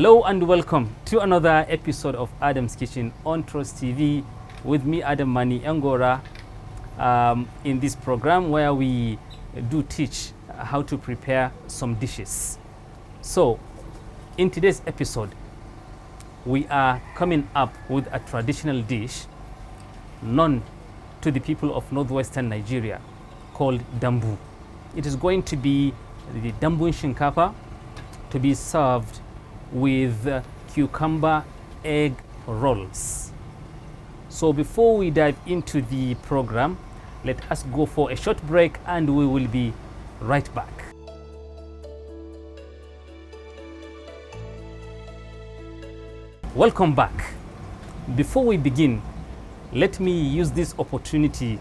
Hello and welcome to another episode of Adam's Kitchen on Trust TV with me, Adam Mani Angora, in this program where we do teach how to prepare some dishes. So, in today's episode, we are coming up with a traditional dish known to the people of northwestern Nigeria called Dabu. It is going to be the Dabu Shinkafa to be served with cucumber egg rolls. So before we dive into the program, let us go for a short break and we will be right back. Welcome back. Before we begin, let me use this opportunity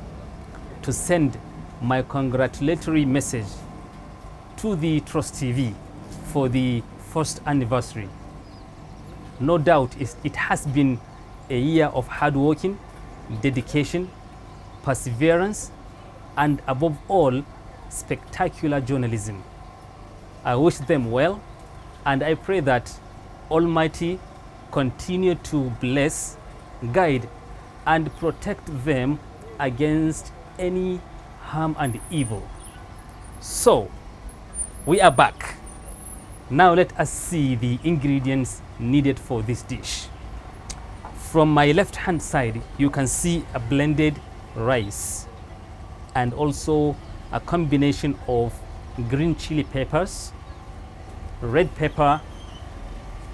to send my congratulatory message to the Trust TV for the first anniversary. No doubt it has been a year of hard working, dedication, perseverance, and above all, spectacular journalism. I wish them well, and I pray that Almighty continue to bless, guide, and protect them against any harm and evil. So, we are back. Now let us see the ingredients needed for this dish. From my left hand side, you can see a blended rice and also a combination of green chili peppers, red pepper,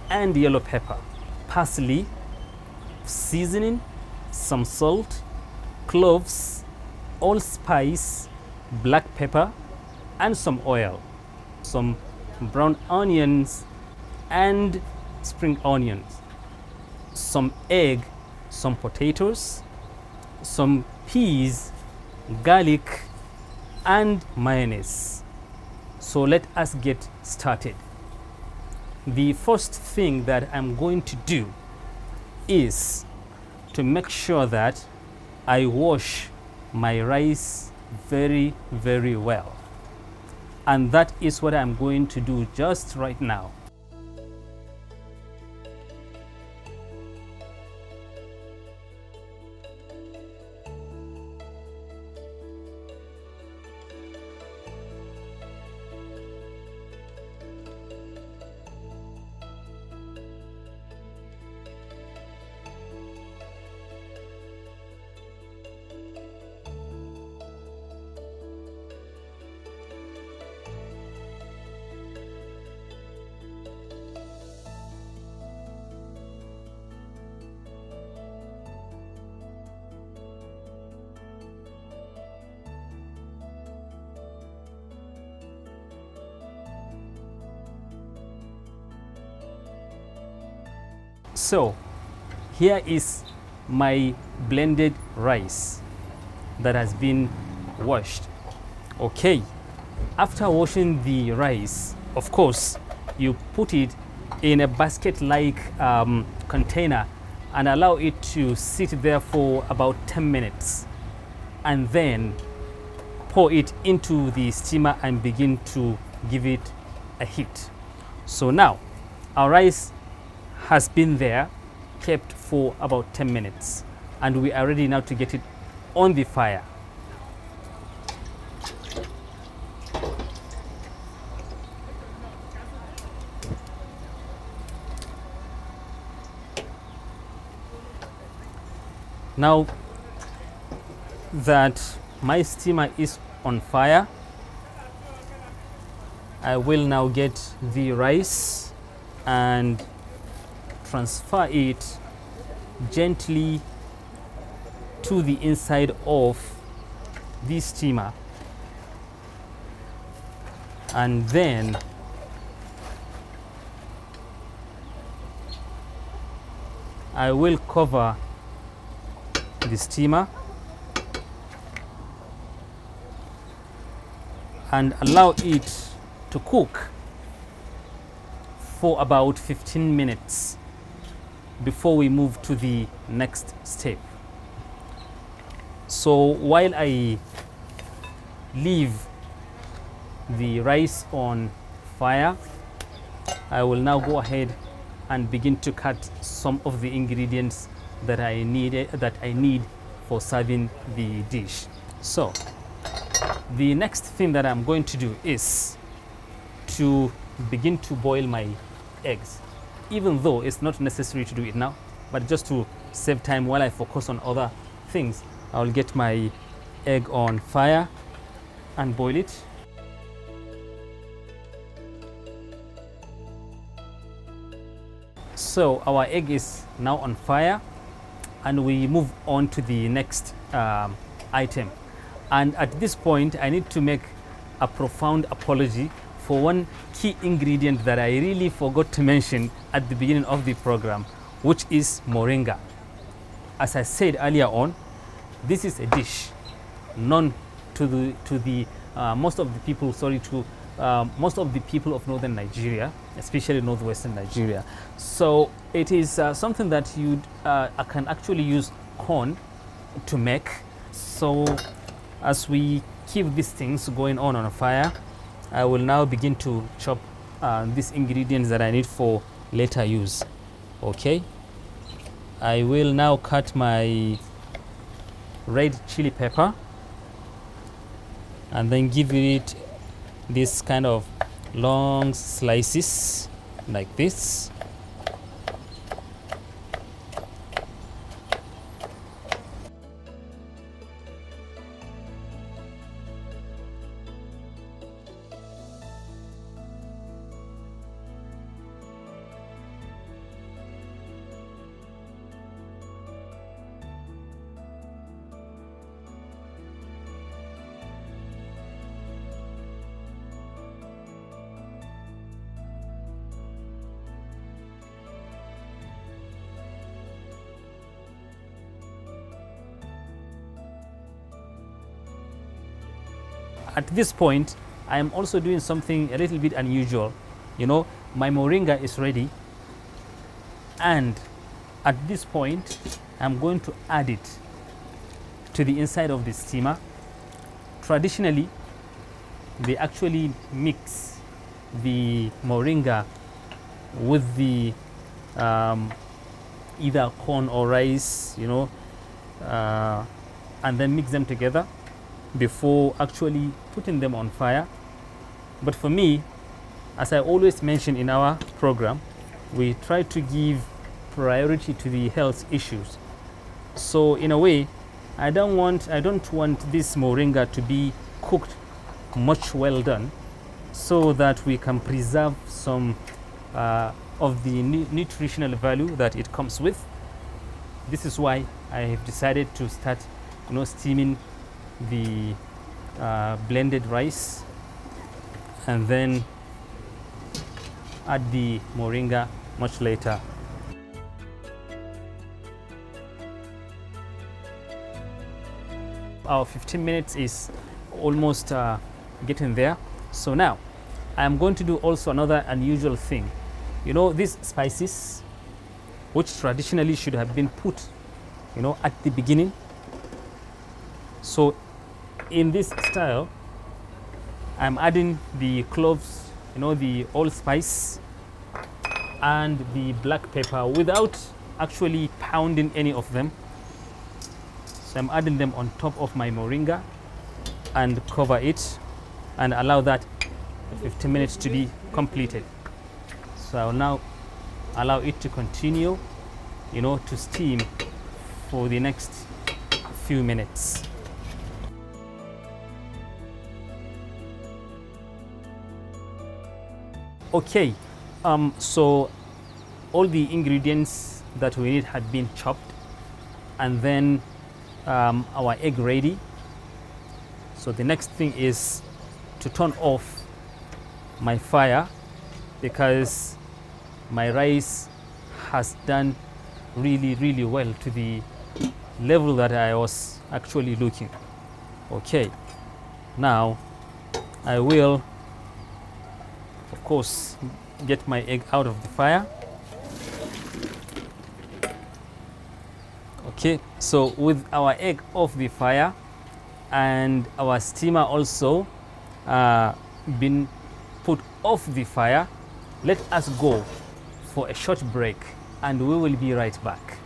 and yellow pepper, parsley, seasoning, some salt, cloves, allspice, black pepper, and some oil, some brown onions and spring onions, some egg, some potatoes, some peas, garlic, and mayonnaise. So let us get started. The first thing that I'm going to do is to make sure that I wash my rice very, very well. And that is what I'm going to do just right now. So here is my blended rice that has been washed. Okay, after washing the rice, of course, you put it in a basket-like container and allow it to sit there for about 10 minutes and then pour it into the steamer and begin to give it a heat. So now our rice has been there, kept for about 10 minutes, and we are ready now to get it on the fire. Now that my steamer is on fire, I will now get the rice and transfer it gently to the inside of the steamer, and then I will cover the steamer and allow it to cook for about 15 minutes before we move to the next step. So while I leave the rice on fire, I will now go ahead and begin to cut some of the ingredients that I need for serving the dish. So the next thing that I'm going to do is to begin to boil my eggs, even though it's not necessary to do it now, but just to save time while I focus on other things, I'll get my egg on fire and boil it. So our egg is now on fire, and we move on to the next item. And at this point, I need to make a profound apology for one key ingredient that I really forgot to mention at the beginning of the program, which is moringa. As I said earlier on, this is a dish known to most of the people of northern Nigeria, especially northwestern Nigeria. So it is something that you can actually use corn to make. So as we keep these things going on a fire, I will now begin to chop these ingredients that I need for later use. Okay, I will now cut my red chili pepper and then give it this kind of long slices like this. At this point, I am also doing something a little bit unusual. You know, my moringa is ready, and at this point, I'm going to add it to the inside of the steamer. Traditionally, they actually mix the moringa with the either corn or rice, you know, and then mix them together before actually putting them on fire. But for me, as I always mention in our program, we try to give priority to the health issues. So in a way, I don't want this moringa to be cooked much well done, so that we can preserve some of the nutritional value that it comes with. This is why I have decided to start, you know, steaming the blended rice and then add the moringa much later. Our 15 minutes is almost getting there. So now I am going to do also another unusual thing. You know, these spices, which traditionally should have been put, you know, at the beginning. So in this style, I'm adding the cloves, you know, the allspice and the black pepper without actually pounding any of them. So I'm adding them on top of my moringa and cover it and allow that 15 minutes to be completed. So I'll now allow it to continue, you know, to steam for the next few minutes. Okay, so all the ingredients that we need had been chopped, and then our egg ready. So the next thing is to turn off my fire, because my rice has done really well to the level that I was actually looking. Okay, now I will, of course, get my egg out of the fire. Okay, so with our egg off the fire and our steamer also been put off the fire, let us go for a short break, and we will be right back.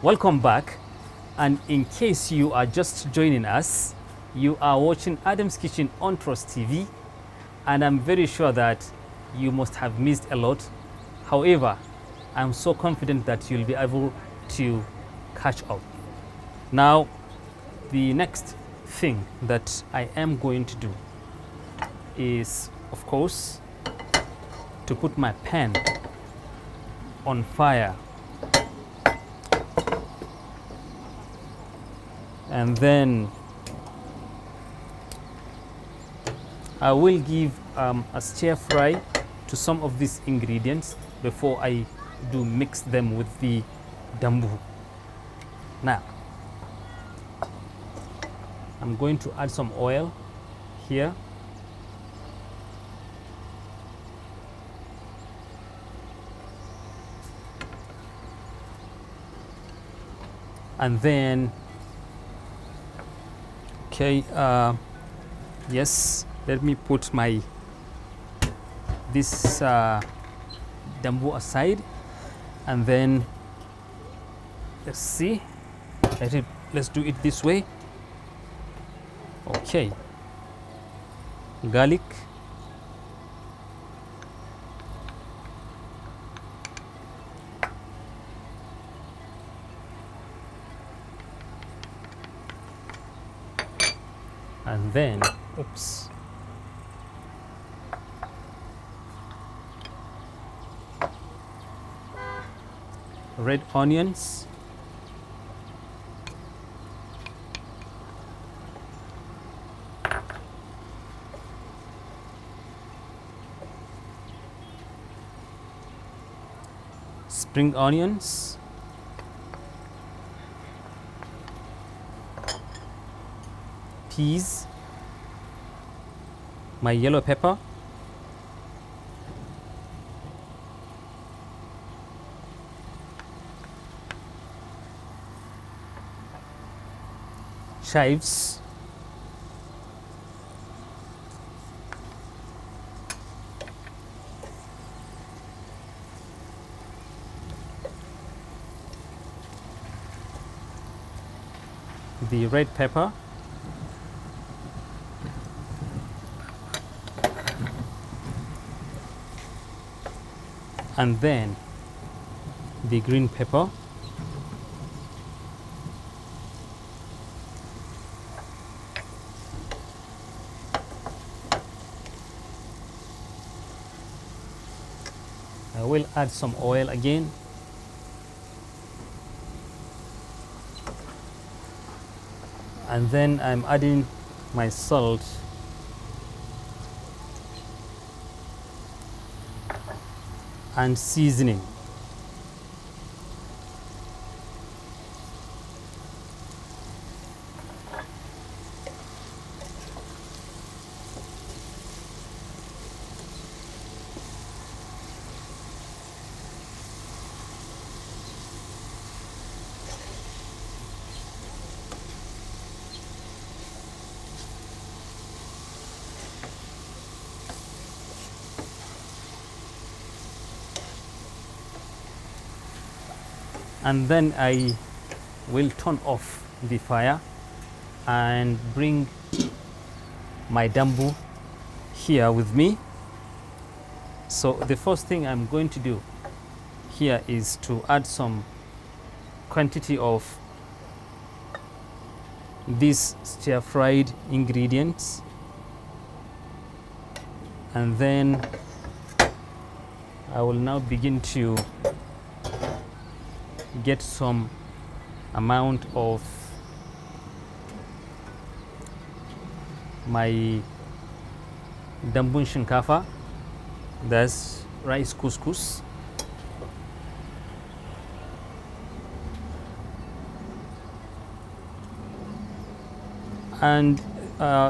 Welcome back, and in case you are just joining us, you are watching Adam's Kitchen on Trust TV, and I'm very sure that you must have missed a lot. However, I'm so confident that you'll be able to catch up. Now, the next thing that I am going to do is, of course, to put my pan on fire. And then I will give a stir fry to some of these ingredients before I do mix them with the dambu. Now, I'm going to add some oil here. And then, okay, yes, let me put my this dambu aside, and then let's see, let's do it this way. Okay, garlic, and then, oops, red onions, spring onions, peas, my yellow pepper, chives, the red pepper, and then the green pepper, I will add some oil again, and then I'm adding my salt and seasoning. And then I will turn off the fire and bring my dambu here with me. So the first thing I'm going to do here is to add some quantity of these stir-fried ingredients, and then I will now begin to get some amount of my dambun shinkafa, that's rice couscous, and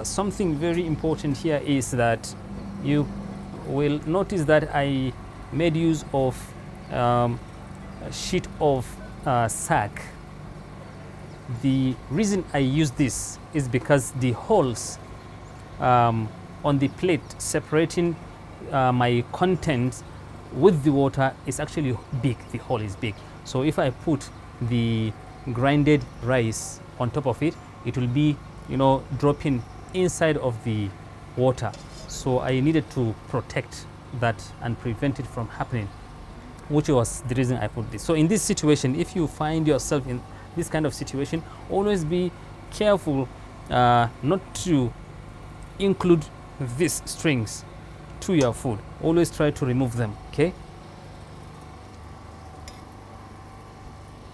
something very important here is that you will notice that I made use of a sheet of sack. The reason I use this is because the holes on the plate separating my contents with the water is actually big. The hole is big. So if I put the grinded rice on top of it, it will be, dropping inside of the water. So I needed to protect that and prevent it from happening, which was the reason I put this. So in this situation, if you find yourself in this kind of situation, always be careful not to include these strings to your food. Always try to remove them, okay?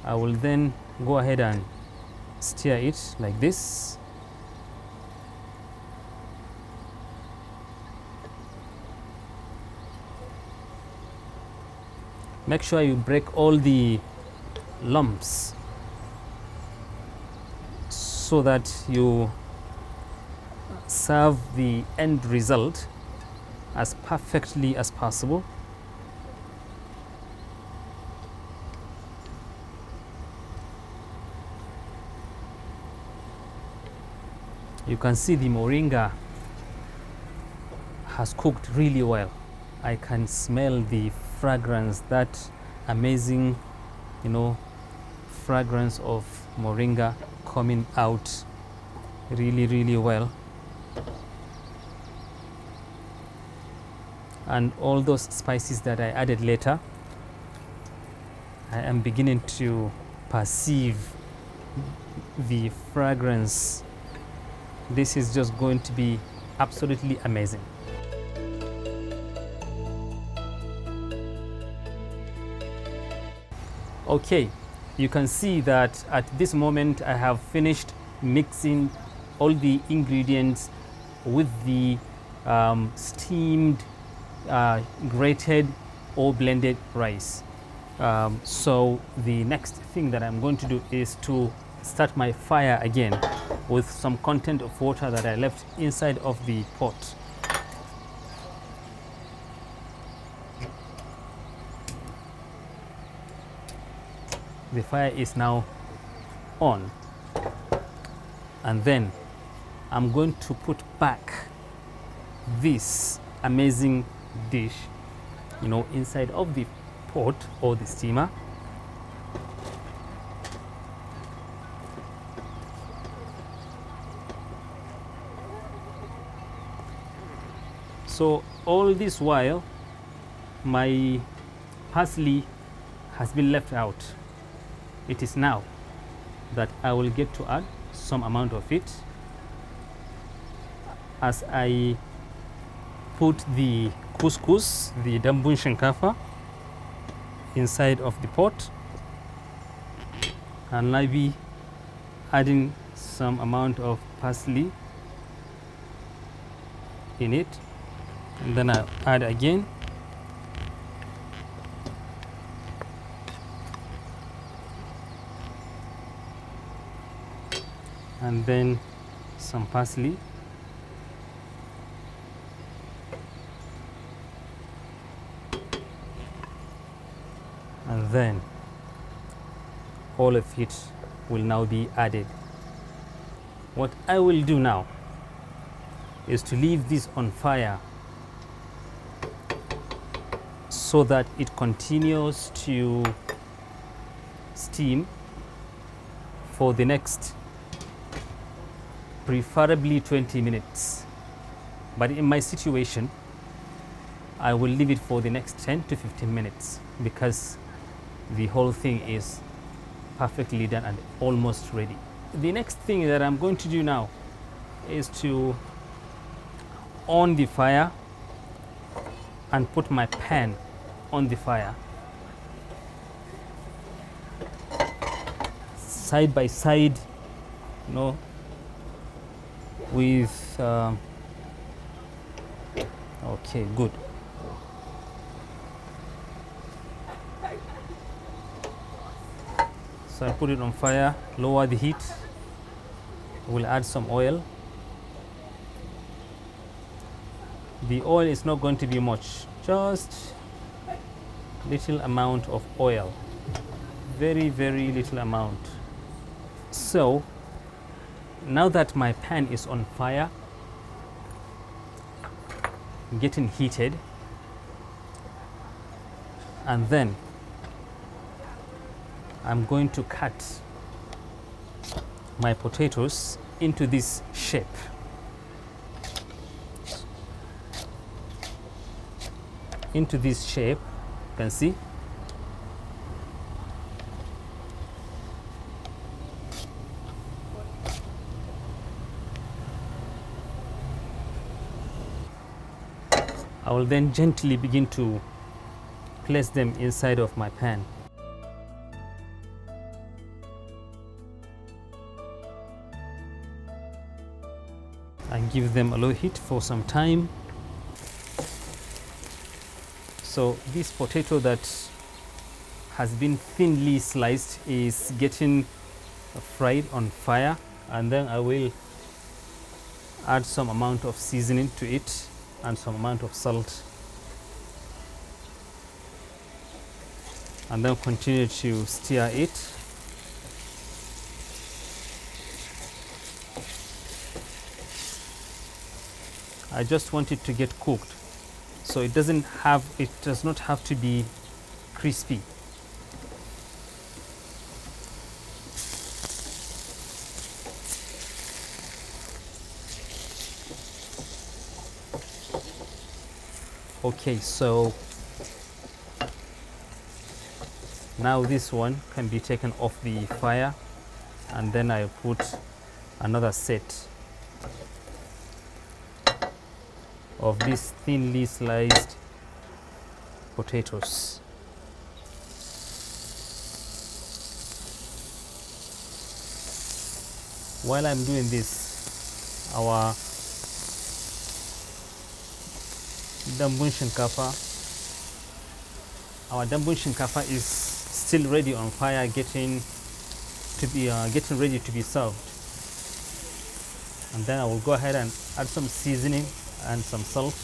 I will then go ahead and stir it like this. Make sure you break all the lumps so that you serve the end result as perfectly as possible. You can see the moringa has cooked really well. I can smell the fragrance, that amazing, fragrance of moringa coming out really, really well. And all those spices that I added later, I am beginning to perceive the fragrance. This is just going to be absolutely amazing. Okay, you can see that at this moment I have finished mixing all the ingredients with the steamed, grated or blended rice. So the next thing that I'm going to do is to start my fire again with some content of water that I left inside of the pot. The fire is now on, and then I'm going to put back this amazing dish, inside of the pot or the steamer. So all this while, my parsley has been left out. It is now that I will get to add some amount of it as I put the couscous, the Dabu Shinkafa, inside of the pot, and I'll be adding some amount of parsley in it, and then I'll add again. And then some parsley, and then all of it will now be added. What I will do now is to leave this on fire so that it continues to steam for the next preferably 20 minutes. But in my situation, I will leave it for the next 10 to 15 minutes because the whole thing is perfectly done and almost ready. The next thing that I'm going to do now is to on the fire and put my pan on the fire, side by side, with okay, good. So I put it on fire, lower the heat. We'll add some oil. The oil is not going to be much, just little amount of oil, very, very little amount. So now that my pan is on fire, getting heated, and then I'm going to cut my potatoes into this shape. Into this shape, you can see. I will then gently begin to place them inside of my pan. And give them a low heat for some time. So this potato that has been thinly sliced is getting fried on fire, and then I will add some amount of seasoning to it and some amount of salt, and then continue to stir it. I just want it to get cooked, so it does not have to be crispy. Okay, so now this one can be taken off the fire, and then I put another set of these thinly sliced potatoes. While I'm doing this, our Dabu Shinkafa is still ready on fire, getting ready to be served. And then I will go ahead and add some seasoning and some salt.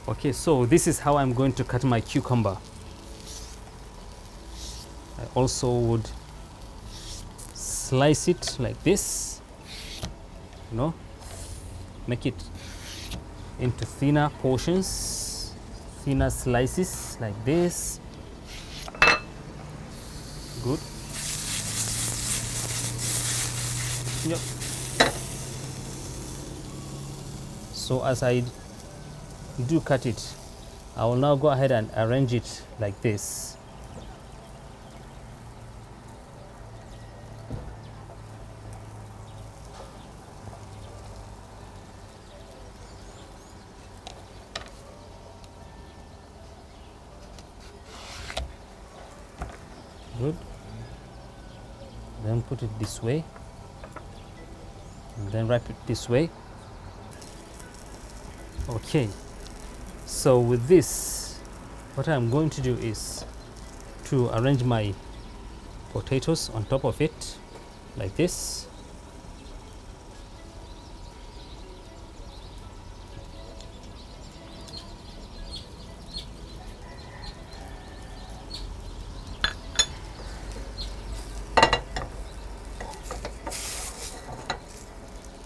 Okay, so this is how I'm going to cut my cucumber. I also would slice it like this, make it into thinner portions, thinner slices like this. Good. Yep. So as I do cut it, I will now go ahead and arrange it like this. Good. Then put it this way, and then wrap it this way. Okay, so with this, what I'm going to do is to arrange my potatoes on top of it like this.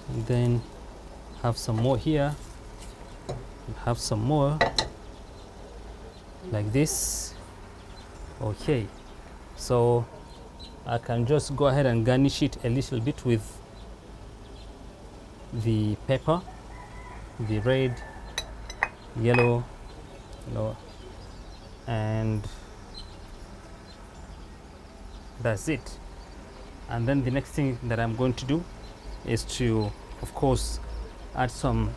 And then have some more here, and have some more like this. Okay, so I can just go ahead and garnish it a little bit with the pepper, the red, yellow, and that's it. And then the next thing that I'm going to do is to, of course, add some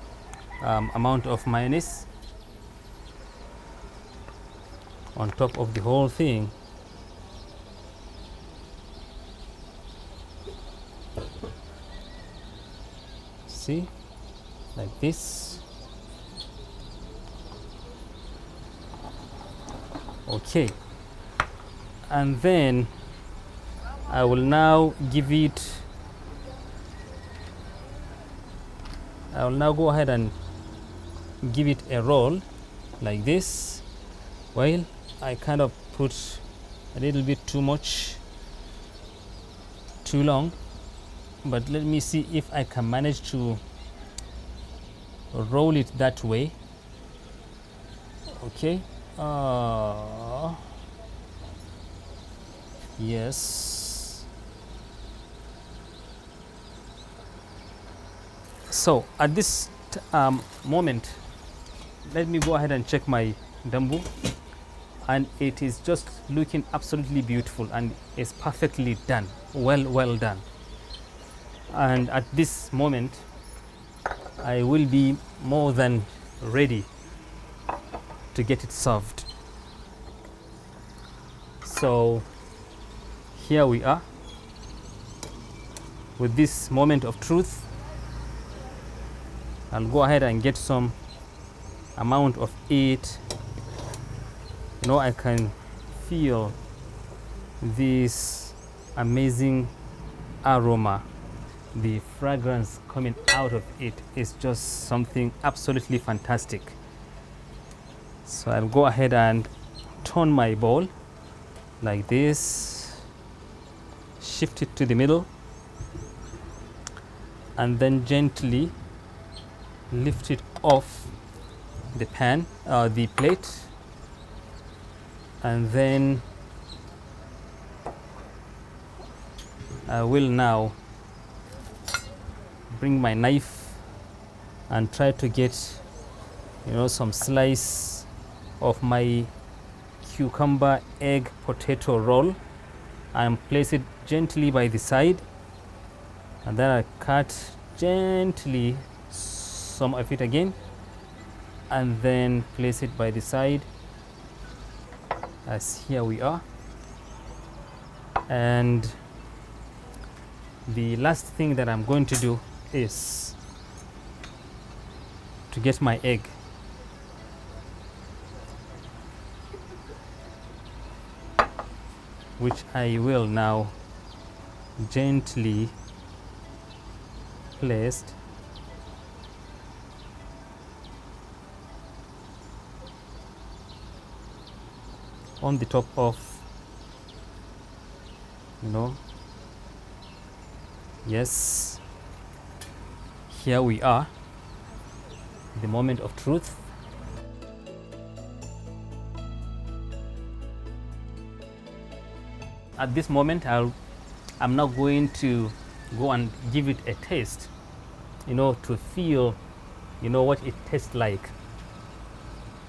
amount of mayonnaise on top of the whole thing. See, like this. Okay, and then I will now give it I'll now go ahead and give it a roll like this. Well, I kind of put a little bit too long, but let me see if I can manage to roll it that way. Okay. Yes. So at this moment, let me go ahead and check my Dabu, and it is just looking absolutely beautiful and it's perfectly done. Well done. And at this moment, I will be more than ready to get it served. So here we are with this moment of truth. I'll go ahead and get some amount of it. You know, I can feel this amazing aroma. The fragrance coming out of it is just something absolutely fantastic. So I'll go ahead and turn my bowl like this, shift it to the middle, and then gently lift it off the pan, the plate, and then I will now bring my knife and try to get, you know, some slice of my cucumber egg potato roll and place it gently by the side, and then I cut gently some of it again and then place it by the side, as here we are. And the last thing that I'm going to do is to get my egg. Which I will now gently place on the top of, you know, yes, here we are, the moment of truth. At this moment, I'm not going to go and give it a taste, you know, to feel, you know, what it tastes like.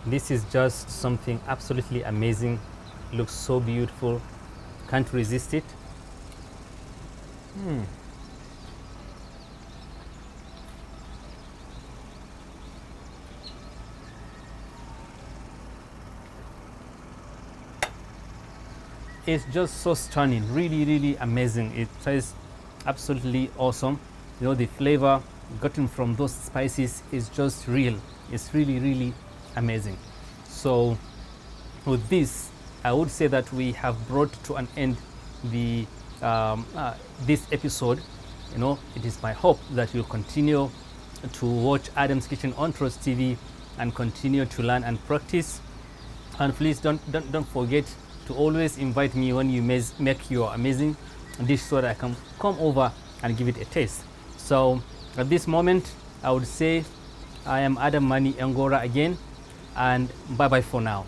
This is just something absolutely amazing. Looks so beautiful. Can't resist it. It's just so stunning, really amazing. It tastes absolutely awesome. You know, the flavor gotten from those spices is just real. It's really amazing. So with this, I would say that we have brought to an end the this episode. You know, it is my hope that you'll continue to watch Adam's Kitchen on Trust TV and continue to learn and practice. And please don't forget to always invite me when you make your amazing dish so that I can come over and give it a taste. So at this moment, I would say I am Adam Mani Angora again, and bye bye for now.